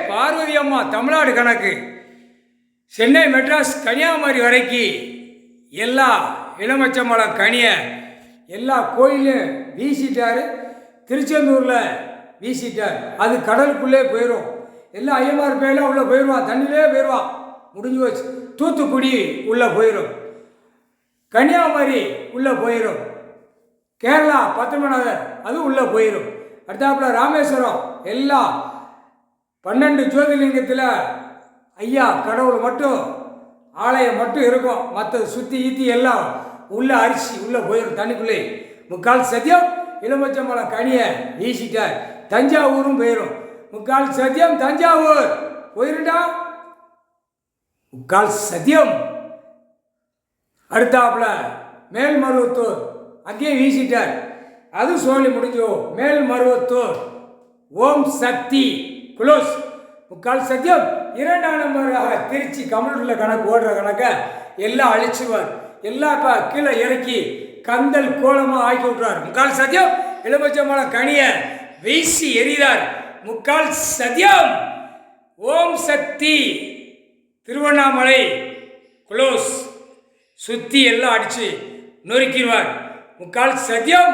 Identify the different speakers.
Speaker 1: பார்வதி அம்மா தமிழ்நாடு கணக்கு சென்னை மெட்ராஸ் கன்னியாகுமரி வரைக்கும் எல்லா இளமச்சம்பழம் கனியை எல்லா கோயிலையும் வீசிட்டார். திருச்செந்தூரில் வீசிட்டார். அது கடலுக்குள்ளே போயிடும். எல்லா ஐயமார் பேரெலாம் உள்ளே போயிடுவான், தண்ணியிலே போயிடுவான், முடிஞ்சு வச்சு. தூத்துக்குடி உள்ளே போயிடும், கன்னியாகுமரி உள்ளே போயிடும், கேரளா பத்மநாதர் அது உள்ளே போயிடும். அடுத்தாப்புல ராமேஸ்வரம் எல்லாம் 12 ஜோதிலிங்கத்தில் ஐயா கடவுள் மட்டும் ஆலயம் மட்டும் இருக்கும். மற்ற சுற்றி ஈத்தி எல்லாம் உள்ளே அரிசி உள்ளே போயிடும் தண்ணிக்குள்ளே. முக்கால் சத்தியம் இளமச்சம்பழம் கனியை வீசிட்டார். தஞ்சாவூரும் போயிடும். முக்கால் சத்தியம் தஞ்சாவூர் போயிருண்டா, முக்கால் சத்தியம். அடுத்தாப்புல மேல்மருவத்தூர் அங்கேயும் வீசிட்டார். அது சோழி முடிஞ்சோ. மேல்மருவத்தூர் ஓம் சக்தி குளோஸ். முக்கால் சத்தியம் 2ஆம் நம்பராக திருச்சி கம்ப்யூட்டரில் கணக்கு ஓடுற கணக்கை எல்லாம் அழிச்சுவார். எல்லாம் இப்போ கீழே இறக்கி கந்தல் கோலமாக ஆக்கி விட்றார். முக்கால் சத்தியம் இளமச்சம்பழம் கனியை வீசி எறிகிறார். முக்கால் சத்தியம் ஓம் சக்தி திருவண்ணாமலை குளோஸ். சுற்றி எல்லாம் அடித்து நொறுக்கிடுவார். முக்கால் சத்தியம்